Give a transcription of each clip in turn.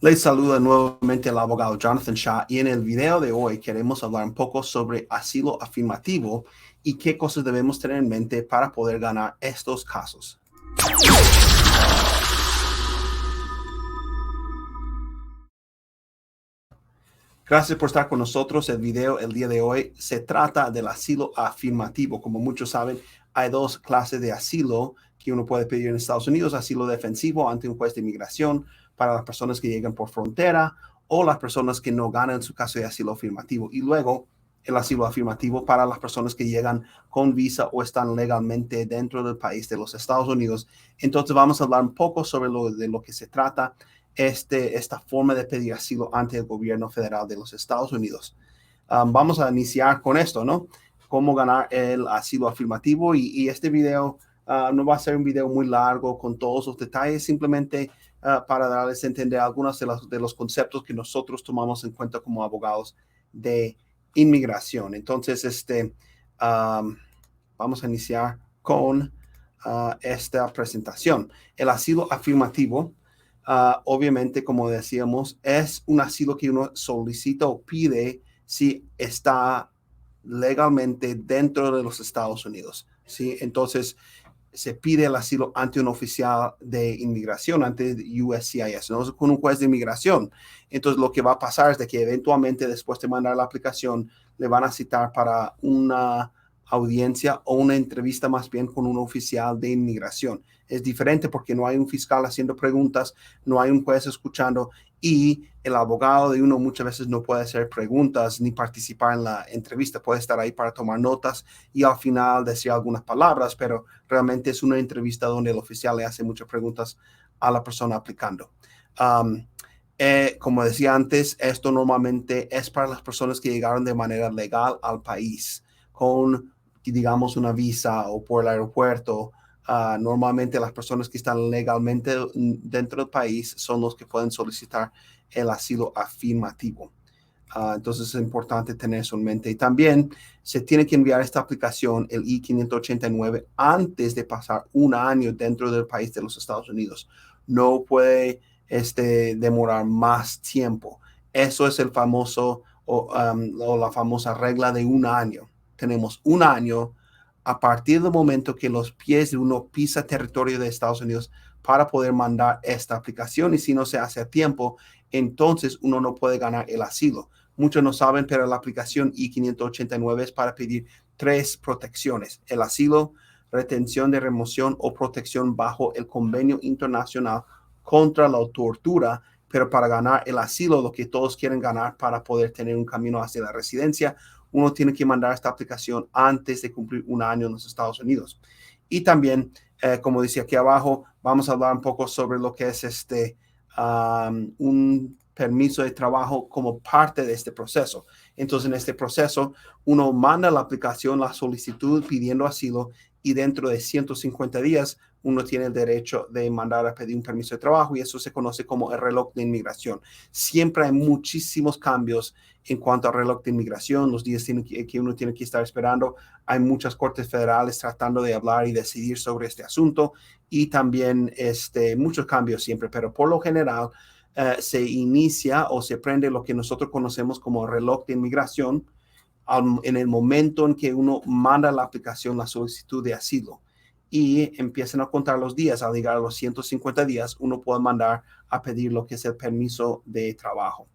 Les saluda nuevamente el abogado Jonathan Shah y en el video de hoy queremos hablar un poco sobre asilo afirmativo y qué cosas debemos tener en mente para poder ganar estos casos. Gracias por estar con nosotros. El video el día de hoy se trata del asilo afirmativo. Como muchos saben, hay dos clases de asilo que uno puede pedir en Estados Unidos: asilo defensivo ante un juez de inmigración para las personas que llegan por frontera o las personas que no ganan su caso de asilo afirmativo. Y luego el asilo afirmativo para las personas que llegan con visa o están legalmente dentro del país de los Estados Unidos. Entonces vamos a hablar un poco sobre de lo que se trata esta forma de pedir asilo ante el gobierno federal de los Estados Unidos. Vamos a iniciar con esto, ¿no? Cómo ganar el asilo afirmativo y este video no va a ser un video muy largo con todos los detalles, simplemente para darles a entender algunos de los conceptos que nosotros tomamos en cuenta como abogados de inmigración. Entonces, vamos a iniciar con esta presentación. El asilo afirmativo, obviamente, como decíamos, es un asilo que uno solicita o pide si está legalmente dentro de los Estados Unidos, ¿sí? Entonces, se pide el asilo ante un oficial de inmigración, ante USCIS, no con un juez de inmigración. Entonces, lo que va a pasar es de que eventualmente, después de mandar la aplicación, le van a citar para una audiencia o una entrevista más bien con un oficial de inmigración. Es diferente porque no hay un fiscal haciendo preguntas, no hay un juez escuchando y el abogado de uno muchas veces no puede hacer preguntas ni participar en la entrevista. Puede estar ahí para tomar notas y al final decir algunas palabras, pero realmente es una entrevista donde el oficial le hace muchas preguntas a la persona aplicando. Como decía antes, esto normalmente es para las personas que llegaron de manera legal al país con, digamos, una visa o por el aeropuerto. Normalmente las personas que están legalmente dentro del país son los que pueden solicitar el asilo afirmativo. Entonces es importante tener eso en mente. Y también se tiene que enviar esta aplicación, el I-589, antes de pasar un año dentro del país de los Estados Unidos. No puede demorar más tiempo. Eso es el famoso o la famosa regla de un año. Tenemos un año a partir del momento que los pies de uno pisa territorio de Estados Unidos para poder mandar esta aplicación, y si no se hace a tiempo, entonces uno no puede ganar el asilo. Muchos no saben, pero la aplicación I-589 es para pedir 3 protecciones: el asilo, retención de remoción o protección bajo el Convenio Internacional contra la Tortura. Pero para ganar el asilo, lo que todos quieren ganar para poder tener un camino hacia la residencia, uno tiene que mandar esta aplicación antes de cumplir un año en los Estados Unidos. Y también, como dice aquí abajo, vamos a hablar un poco sobre lo que es un permiso de trabajo como parte de este proceso. Entonces, en este proceso, uno manda la aplicación, la solicitud pidiendo asilo, y dentro de 150 días uno tiene el derecho de mandar a pedir un permiso de trabajo, y eso se conoce como el reloj de inmigración. Siempre hay muchísimos cambios en cuanto al reloj de inmigración, los días que uno tiene que estar esperando. Hay muchas cortes federales tratando de hablar y decidir sobre este asunto, y también muchos cambios siempre, pero por lo general se inicia o se prende lo que nosotros conocemos como reloj de inmigración en el momento en que uno manda la aplicación, la solicitud de asilo, y empiezan a contar los días. Al llegar a los 150 días, uno puede mandar a pedir lo que es el permiso de trabajo.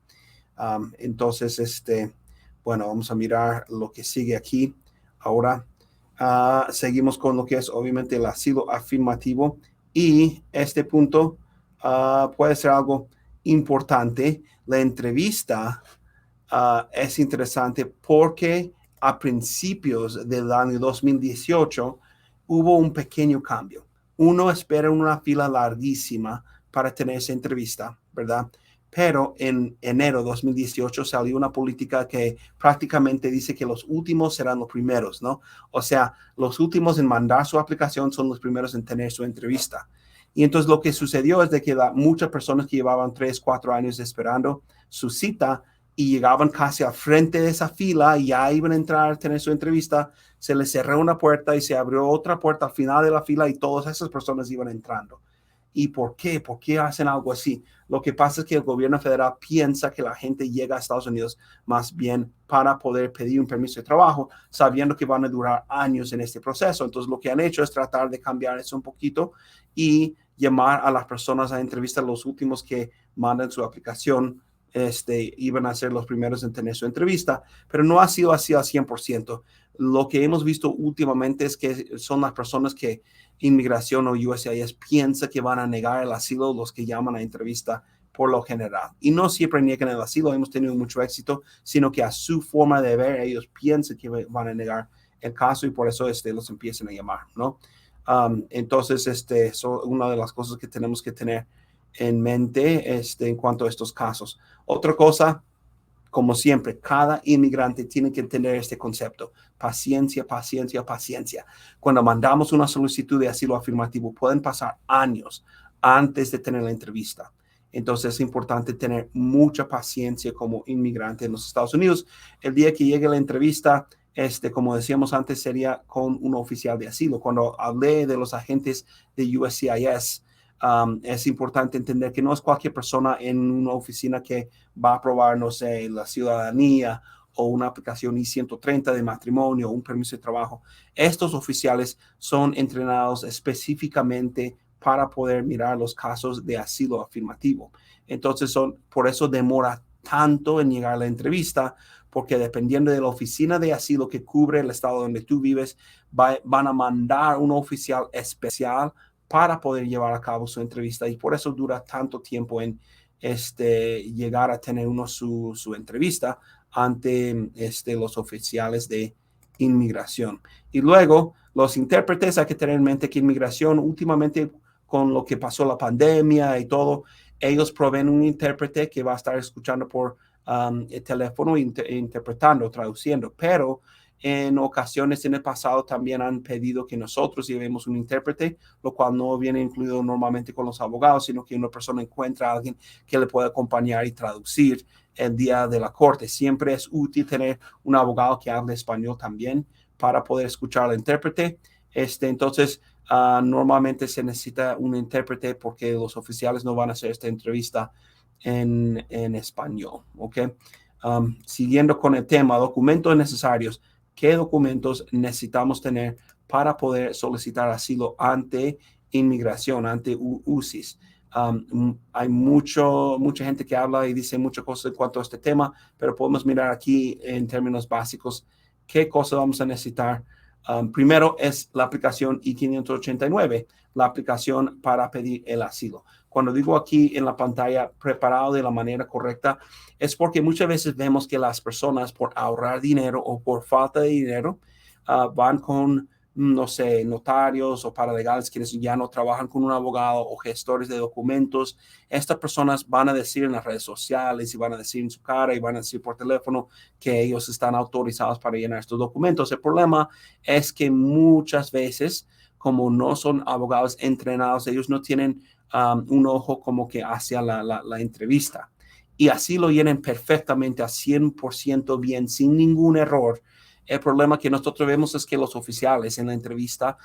Entonces, bueno, vamos a mirar lo que sigue aquí. Ahora, seguimos con lo que es obviamente el asilo afirmativo, y este punto puede ser algo importante. La entrevista es interesante porque a principios del año 2018 hubo un pequeño cambio. Uno espera una fila larguísima para tener esa entrevista, ¿verdad? Pero en enero de 2018 salió una política que prácticamente dice que los últimos serán los primeros, ¿no? O sea, los últimos en mandar su aplicación son los primeros en tener su entrevista. Y entonces lo que sucedió es de que muchas personas que llevaban 3, 4 años esperando su cita y llegaban casi al frente de esa fila y ya iban a entrar a tener su entrevista, se les cerró una puerta y se abrió otra puerta al final de la fila y todas esas personas iban entrando. ¿Y por qué? ¿Por qué hacen algo así? Lo que pasa es que el gobierno federal piensa que la gente llega a Estados Unidos más bien para poder pedir un permiso de trabajo, sabiendo que van a durar años en este proceso. Entonces, lo que han hecho es tratar de cambiar eso un poquito y llamar a las personas a entrevistar, los últimos que mandan su aplicación. Iban a ser los primeros en tener su entrevista, pero no ha sido así al 100%. Lo que hemos visto últimamente es que son las personas que inmigración o USCIS piensa que van a negar el asilo los que llaman a entrevista por lo general. Y no siempre niegan el asilo, hemos tenido mucho éxito, sino que a su forma de ver ellos piensan que van a negar el caso y por eso los empiezan a llamar, ¿no? Entonces, es una de las cosas que tenemos que tener en mente en cuanto a estos casos. Otra cosa, como siempre, cada inmigrante tiene que entender este concepto. Paciencia, paciencia, paciencia. Cuando mandamos una solicitud de asilo afirmativo, pueden pasar años antes de tener la entrevista. Entonces es importante tener mucha paciencia como inmigrante en los Estados Unidos. El día que llegue la entrevista, como decíamos antes, sería con un oficial de asilo. Cuando hablé de los agentes de USCIS, es importante entender que no es cualquier persona en una oficina que va a aprobar, no sé, la ciudadanía o una aplicación I-130 de matrimonio o un permiso de trabajo. Estos oficiales son entrenados específicamente para poder mirar los casos de asilo afirmativo. Entonces, por eso demora tanto en llegar a la entrevista, porque dependiendo de la oficina de asilo que cubre el estado donde tú vives, van a mandar un oficial especial para poder llevar a cabo su entrevista y por eso dura tanto tiempo en llegar a tener uno su entrevista ante los oficiales de inmigración. Y luego los intérpretes, hay que tener en mente que inmigración últimamente con lo que pasó la pandemia y todo, ellos proveen un intérprete que va a estar escuchando por el teléfono, interpretando, traduciendo, pero en ocasiones en el pasado también han pedido que nosotros llevemos un intérprete, lo cual no viene incluido normalmente con los abogados, sino que una persona encuentra a alguien que le pueda acompañar y traducir el día de la corte. Siempre es útil tener un abogado que hable español también para poder escuchar al intérprete. Entonces, normalmente se necesita un intérprete porque los oficiales no van a hacer esta entrevista en español. ¿Ok? Siguiendo con el tema, documentos necesarios. ¿Qué documentos necesitamos tener para poder solicitar asilo ante inmigración, ante UCIS? Hay mucha gente que habla y dice muchas cosas en cuanto a este tema, pero podemos mirar aquí en términos básicos qué cosas vamos a necesitar. Primero es la aplicación I-589, la aplicación para pedir el asilo. Cuando digo aquí en la pantalla preparado de la manera correcta, es porque muchas veces vemos que las personas por ahorrar dinero o por falta de dinero van con, no sé, notarios o paralegales quienes ya no trabajan con un abogado o gestores de documentos. Estas personas van a decir en las redes sociales y van a decir en su cara y van a decir por teléfono que ellos están autorizados para llenar estos documentos. El problema es que muchas veces, como no son abogados entrenados, ellos no tienen un ojo como que hacia la entrevista. Y así lo llenen perfectamente a 100% bien, sin ningún error. El problema que nosotros vemos es que los oficiales en la entrevista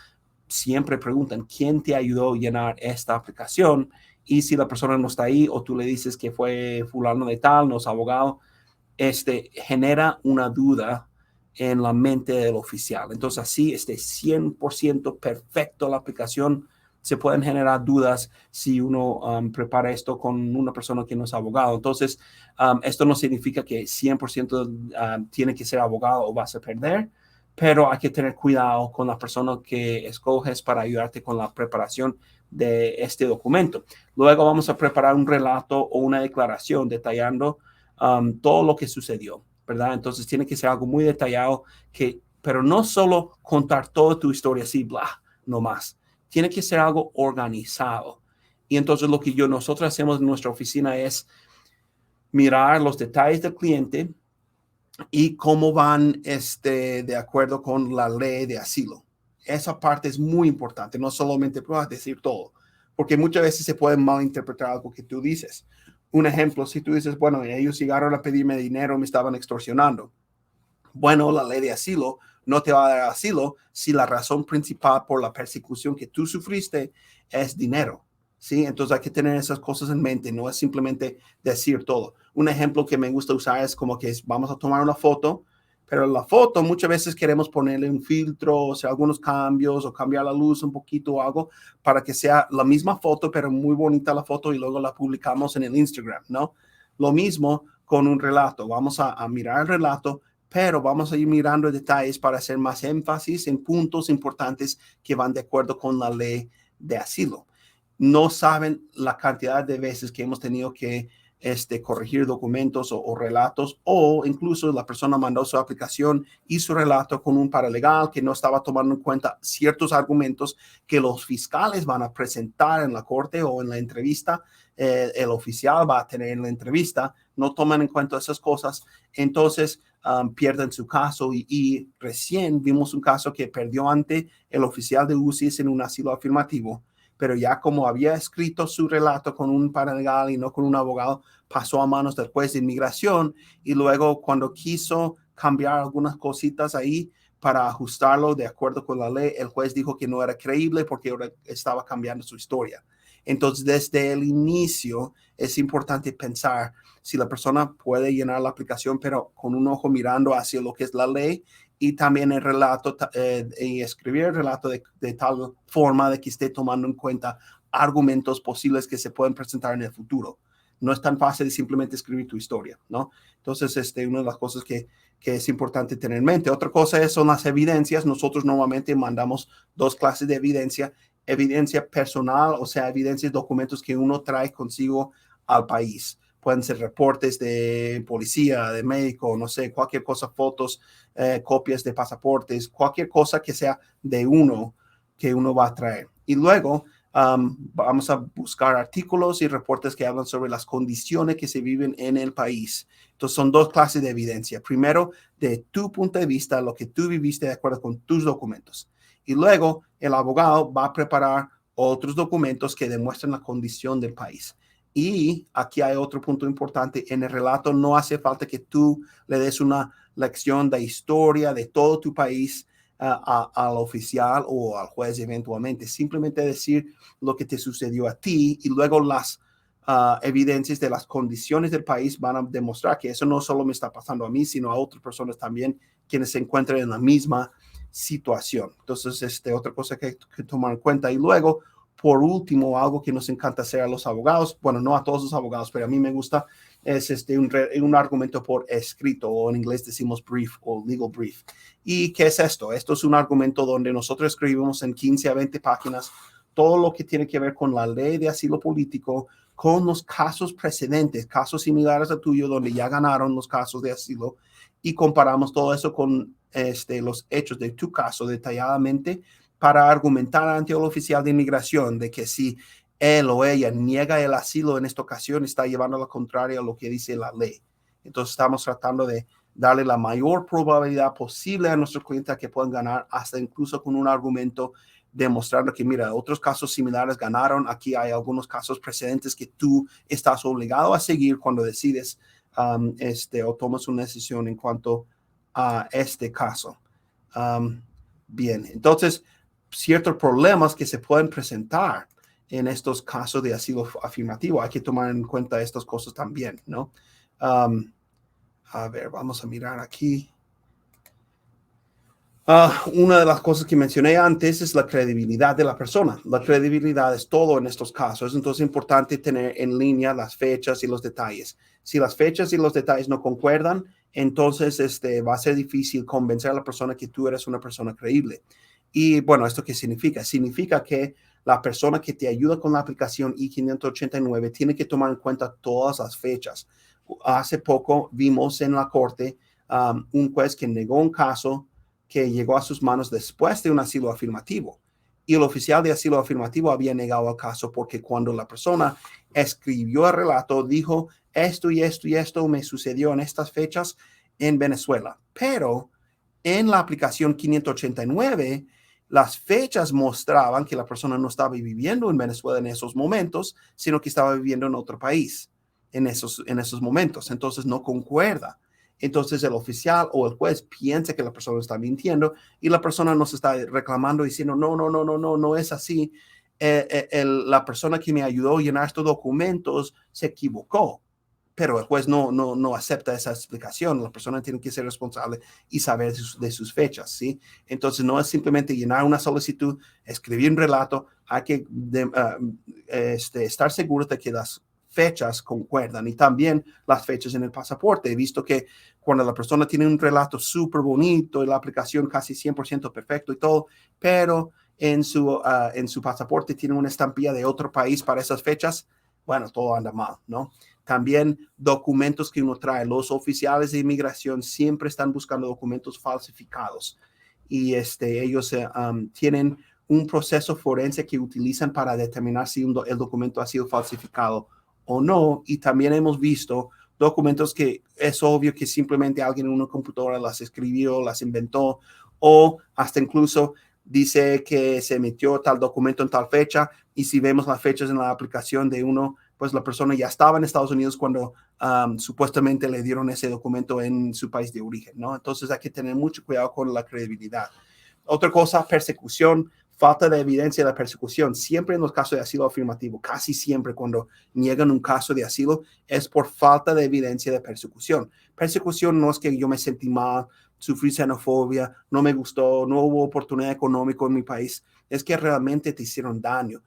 siempre preguntan, ¿quién te ayudó a llenar esta aplicación? Y si la persona no está ahí o tú le dices que fue fulano de tal, no es abogado, genera una duda en la mente del oficial. Entonces así, 100% perfecto la aplicación. Se pueden generar dudas si uno prepara esto con una persona que no es abogado. Entonces, esto no significa que 100% tiene que ser abogado o vas a perder, pero hay que tener cuidado con la persona que escoges para ayudarte con la preparación de este documento. Luego vamos a preparar un relato o una declaración detallando todo lo que sucedió, ¿verdad? Entonces tiene que ser algo muy detallado, pero no solo contar toda tu historia así, bla, no más. Tiene que ser algo organizado. Y entonces lo que nosotros hacemos en nuestra oficina es mirar los detalles del cliente y cómo van de acuerdo con la ley de asilo. Esa parte es muy importante, no solamente puedes decir todo, porque muchas veces se puede malinterpretar algo que tú dices. Un ejemplo, si tú dices, bueno, ellos llegaron a pedirme dinero, me estaban extorsionando. Bueno, la ley de asilo no te va a dar asilo si la razón principal por la persecución que tú sufriste es dinero. ¿sí? Entonces hay que tener esas cosas en mente, no es simplemente decir todo. Un ejemplo que me gusta usar es como que vamos a tomar una foto, pero la foto muchas veces queremos ponerle un filtro, o sea, algunos cambios o cambiar la luz un poquito o algo para que sea la misma foto, pero muy bonita la foto y luego la publicamos en el Instagram, ¿no? Lo mismo con un relato. Vamos a mirar el relato, pero vamos a ir mirando detalles para hacer más énfasis en puntos importantes que van de acuerdo con la ley de asilo. No saben la cantidad de veces que hemos tenido que corregir documentos o relatos, o incluso la persona mandó su aplicación y su relato con un paralegal que no estaba tomando en cuenta ciertos argumentos que los fiscales van a presentar en la corte o en la entrevista. El oficial va a tener en la entrevista, no toman en cuenta esas cosas, entonces pierden su caso y recién vimos un caso que perdió ante el oficial de UCIS en un asilo afirmativo, pero ya como había escrito su relato con un paralegal y no con un abogado, pasó a manos del juez de inmigración y luego cuando quiso cambiar algunas cositas ahí para ajustarlo de acuerdo con la ley, el juez dijo que no era creíble porque estaba cambiando su historia. Entonces, desde el inicio es importante pensar si la persona puede llenar la aplicación, pero con un ojo mirando hacia lo que es la ley y también el relato y escribir el relato de tal forma de que esté tomando en cuenta argumentos posibles que se pueden presentar en el futuro. No es tan fácil de simplemente escribir tu historia, ¿no? Entonces, una de las cosas que es importante tener en mente. Otra cosa son las evidencias. Nosotros normalmente mandamos dos clases de evidencia. Evidencia personal, o sea, evidencias, documentos que uno trae consigo al país. Pueden ser reportes de policía, de médico, no sé, cualquier cosa, fotos, copias de pasaportes, cualquier cosa que sea de uno que uno va a traer. Y luego vamos a buscar artículos y reportes que hablan sobre las condiciones que se viven en el país. Entonces son dos clases de evidencia. Primero, de tu punto de vista, lo que tú viviste de acuerdo con tus documentos. Y luego el abogado va a preparar otros documentos que demuestran la condición del país. Y aquí hay otro punto importante. En el relato no hace falta que tú le des una lección de historia de todo tu país al oficial o al juez eventualmente. Simplemente decir lo que te sucedió a ti y luego las evidencias de las condiciones del país van a demostrar que eso no solo me está pasando a mí, sino a otras personas también quienes se encuentran en la misma situación. Entonces, otra cosa que hay que tomar en cuenta. Y luego, por último, algo que nos encanta hacer a los abogados, bueno, no a todos los abogados, pero a mí me gusta, es un argumento por escrito, o en inglés decimos brief o legal brief. ¿Y qué es esto? Esto es un argumento donde nosotros escribimos en 15 a 20 páginas todo lo que tiene que ver con la ley de asilo político, con los casos precedentes, casos similares a tuyo, donde ya ganaron los casos de asilo, y comparamos todo eso con los hechos de tu caso detalladamente para argumentar ante el oficial de inmigración de que si él o ella niega el asilo en esta ocasión, está llevando a la contraria a lo que dice la ley. Entonces estamos tratando de darle la mayor probabilidad posible a nuestros clientes que puedan ganar, hasta incluso con un argumento demostrando que, mira, otros casos similares ganaron. Aquí hay algunos casos precedentes que tú estás obligado a seguir cuando decides o tomas una decisión en cuanto a este caso. Bien, entonces, ciertos problemas que se pueden presentar en estos casos de asilo afirmativo, hay que tomar en cuenta estas cosas también, ¿no? A ver, vamos a mirar aquí. Una de las cosas que mencioné antes es la credibilidad de la persona. La credibilidad es todo en estos casos, entonces es importante tener en línea las fechas y los detalles. Si las fechas y los detalles no concuerdan, entonces va a ser difícil convencer a la persona que tú eres una persona creíble. Y bueno, ¿esto qué significa? Significa que la persona que te ayuda con la aplicación I-589 tiene que tomar en cuenta todas las fechas. Hace poco vimos en la corte un juez que negó un caso que llegó a sus manos después de un asilo afirmativo. Y el oficial de asilo afirmativo había negado el caso porque cuando la persona escribió el relato, dijo esto y esto y esto me sucedió en estas fechas en Venezuela. Pero en la aplicación 589, las fechas mostraban que la persona no estaba viviendo en Venezuela en esos momentos, sino que estaba viviendo en otro país en esos momentos. Entonces no concuerda. Entonces el oficial o el juez piensa que la persona está mintiendo y la persona nos está reclamando diciendo, no, no, no, no, no, no es así. la persona que me ayudó a llenar estos documentos se equivocó, pero el juez no acepta esa explicación. La persona tiene que ser responsable y saber de sus fechas, ¿sí? Entonces, no es simplemente llenar una solicitud, escribir un relato, hay que estar seguro de que las fechas concuerdan y también las fechas en el pasaporte. He visto que cuando la persona tiene un relato súper bonito y la aplicación casi 100% perfecto y todo, pero en su pasaporte tiene una estampilla de otro país para esas fechas, bueno, todo anda mal, ¿no? También documentos que uno trae. Los oficiales de inmigración siempre están buscando documentos falsificados y ellos tienen un proceso forense que utilizan para determinar si el documento ha sido falsificado o no. Y también hemos visto documentos que es obvio que simplemente alguien en una computadora las escribió, las inventó, o hasta incluso dice que se emitió tal documento en tal fecha, y si vemos las fechas en la aplicación de uno, pues la persona ya estaba en Estados Unidos cuando supuestamente le dieron ese documento en su país de origen, ¿no? Entonces hay que tener mucho cuidado con la credibilidad. Otra cosa, persecución, falta de evidencia de persecución. Siempre en los casos de asilo afirmativo, casi siempre cuando niegan un caso de asilo, es por falta de evidencia de persecución. Persecución no es que yo me sentí mal, sufrí xenofobia, no me gustó, no hubo oportunidad económica en mi país, es que realmente te hicieron daño.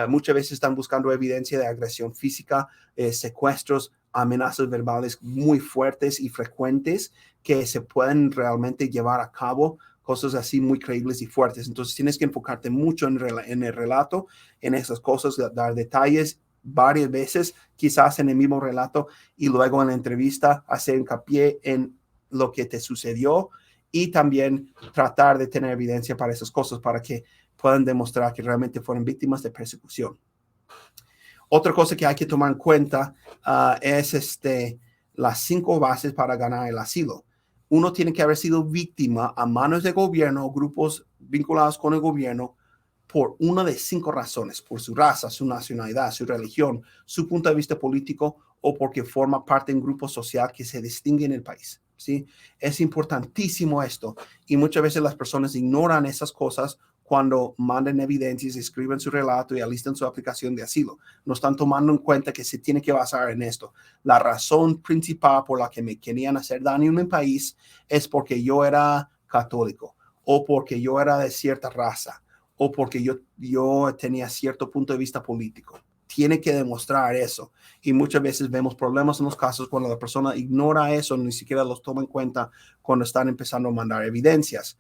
Muchas veces están buscando evidencia de agresión física, secuestros, amenazas verbales muy fuertes y frecuentes que se pueden realmente llevar a cabo, cosas así muy creíbles y fuertes. Entonces tienes que enfocarte mucho en el relato, en esas cosas, dar detalles varias veces, quizás en el mismo relato, y luego en la entrevista hacer hincapié en lo que te sucedió y también tratar de tener evidencia para esas cosas para que puedan demostrar que realmente fueron víctimas de persecución. Otra cosa que hay que tomar en cuenta es las 5 bases para ganar el asilo. Uno tiene que haber sido víctima a manos de gobierno, grupos vinculados con el gobierno, por una de 5 razones: por su raza, su nacionalidad, su religión, su punto de vista político, o porque forma parte de un grupo social que se distingue en el país, ¿sí? Es importantísimo esto, y muchas veces las personas ignoran esas cosas cuando mandan evidencias, escriben su relato y alistan su aplicación de asilo. No están tomando en cuenta que se tiene que basar en esto. La razón principal por la que me querían hacer daño en mi país es porque yo era católico, o porque yo era de cierta raza, o porque yo tenía cierto punto de vista político. Tiene que demostrar eso. Y muchas veces vemos problemas en los casos cuando la persona ignora eso, ni siquiera los toma en cuenta cuando están empezando a mandar evidencias.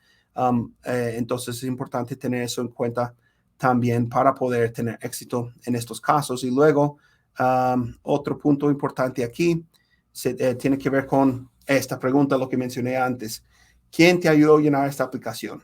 Entonces es importante tener eso en cuenta también para poder tener éxito en estos casos. Y luego, otro punto importante aquí tiene que ver con esta pregunta, lo que mencioné antes. ¿Quién te ayudó a llenar esta aplicación?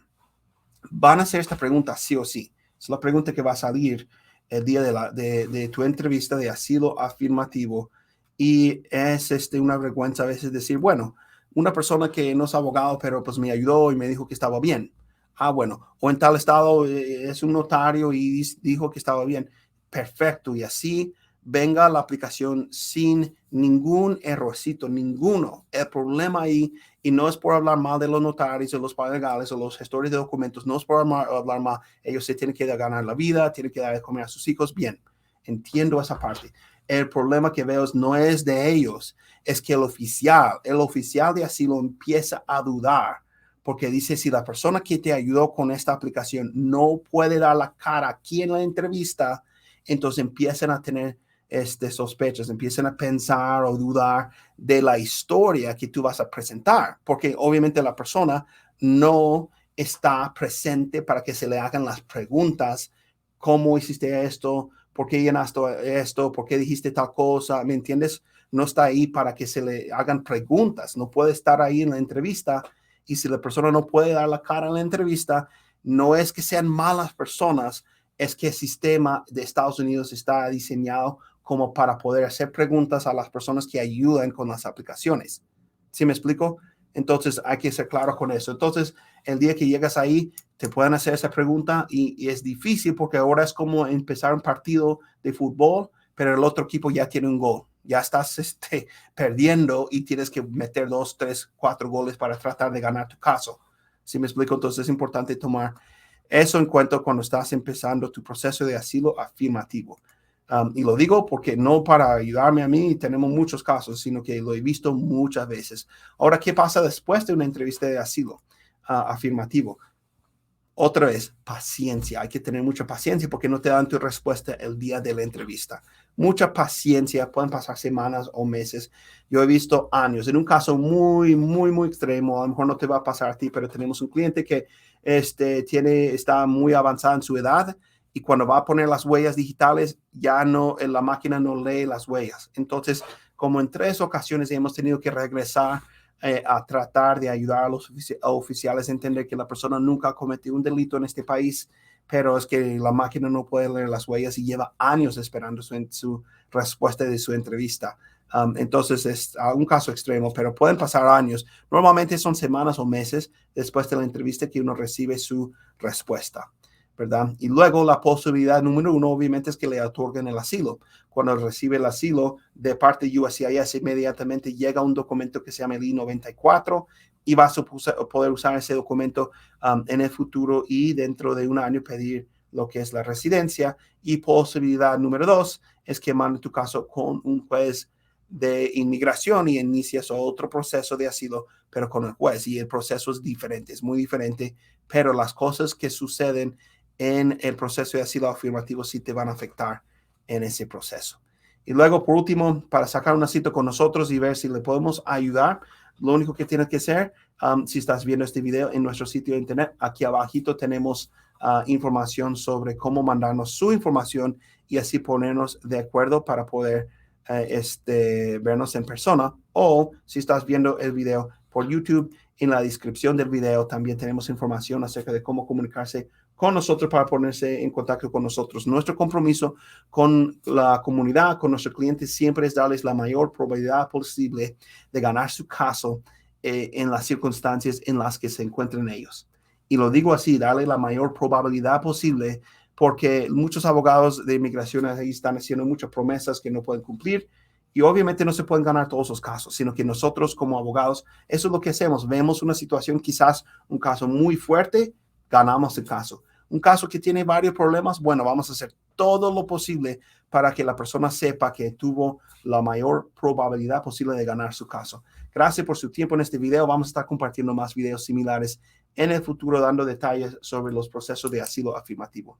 Van a hacer esta pregunta sí o sí. Es la pregunta que va a salir el día de tu entrevista de asilo afirmativo, y es una vergüenza a veces decir, bueno, una persona que no es abogado, pero pues me ayudó y me dijo que estaba bien. Ah, bueno, o en tal estado es un notario y dijo que estaba bien. Perfecto, y así venga la aplicación sin ningún errorcito, ninguno. El problema ahí, y no es por hablar mal de los notarios o los paralegales o los gestores de documentos, no es por hablar mal, ellos se tienen que ganar la vida, tienen que dar de comer a sus hijos, bien, entiendo esa parte. El problema que veo no es de ellos, es que el oficial de asilo empieza a dudar, porque dice, si la persona que te ayudó con esta aplicación no puede dar la cara aquí en la entrevista, entonces empiezan a tener sospechas, empiezan a pensar o dudar de la historia que tú vas a presentar, porque obviamente la persona no está presente para que se le hagan las preguntas: ¿cómo hiciste esto? ¿Por qué llenaste esto? ¿Por qué dijiste tal cosa? ¿Me entiendes? No está ahí para que se le hagan preguntas, no puede estar ahí en la entrevista, y si la persona no puede dar la cara en la entrevista, no es que sean malas personas, es que el sistema de Estados Unidos está diseñado como para poder hacer preguntas a las personas que ayudan con las aplicaciones. ¿Sí me explico? Entonces hay que ser claro con eso. Entonces, el día que llegas ahí, te pueden hacer esa pregunta, y es difícil porque ahora es como empezar un partido de fútbol, pero el otro equipo ya tiene un gol. Ya estás perdiendo y tienes que meter 2, 3, 4 goles para tratar de ganar tu caso. ¿Sí me explico? Entonces es importante tomar Eso en cuanto cuando estás empezando tu proceso de asilo afirmativo. Y lo digo porque no para ayudarme a mí, tenemos muchos casos, sino que lo he visto muchas veces. Ahora, ¿qué pasa después de una entrevista de asilo afirmativo? Otra vez, paciencia. Hay que tener mucha paciencia porque no te dan tu respuesta el día de la entrevista. Mucha paciencia. Pueden pasar semanas o meses. Yo he visto años. En un caso muy extremo, a lo mejor no te va a pasar a ti, pero tenemos un cliente que está muy avanzado en su edad y cuando va a poner las huellas digitales, ya no, la máquina no lee las huellas. Entonces, como en 3 ocasiones hemos tenido que regresar a tratar de ayudar a los oficiales a entender que la persona nunca ha cometido un delito en este país, pero es que la máquina no puede leer las huellas y lleva años esperando su respuesta de su entrevista. Entonces es un caso extremo, pero pueden pasar años. Normalmente son semanas o meses después de la entrevista que uno recibe su respuesta, ¿verdad? Y luego la posibilidad número 1, obviamente, es que le otorguen el asilo. Cuando recibe el asilo de parte de USCIS, inmediatamente llega un documento que se llama el I-94 y va a poder usar ese documento en el futuro y dentro de un año pedir lo que es la residencia. Y posibilidad número 2 es que mande tu caso con un juez de inmigración y inicias otro proceso de asilo, pero con el juez. Y el proceso es diferente, es muy diferente, pero las cosas que suceden en el proceso de asilo afirmativo sí te van a afectar en ese proceso. Y luego, por último, para sacar una cita con nosotros y ver si le podemos ayudar, lo único que tienes que hacer, si estás viendo este video en nuestro sitio de internet, aquí abajito tenemos información sobre cómo mandarnos su información y así ponernos de acuerdo para poder vernos en persona. O si estás viendo el video por YouTube, en la descripción del video también tenemos información acerca de cómo comunicarse con nosotros para ponerse en contacto con nosotros. Nuestro compromiso con la comunidad, con nuestros clientes, siempre es darles la mayor probabilidad posible de ganar su caso en las circunstancias en las que se encuentren ellos. Y lo digo así, darle la mayor probabilidad posible porque muchos abogados de inmigración ahí están haciendo muchas promesas que no pueden cumplir y obviamente no se pueden ganar todos los casos, sino que nosotros como abogados, eso es lo que hacemos. Vemos una situación, quizás un caso muy fuerte, ganamos el caso. Un caso que tiene varios problemas, bueno, vamos a hacer todo lo posible para que la persona sepa que tuvo la mayor probabilidad posible de ganar su caso. Gracias por su tiempo en este video. Vamos a estar compartiendo más videos similares en el futuro, dando detalles sobre los procesos de asilo afirmativo.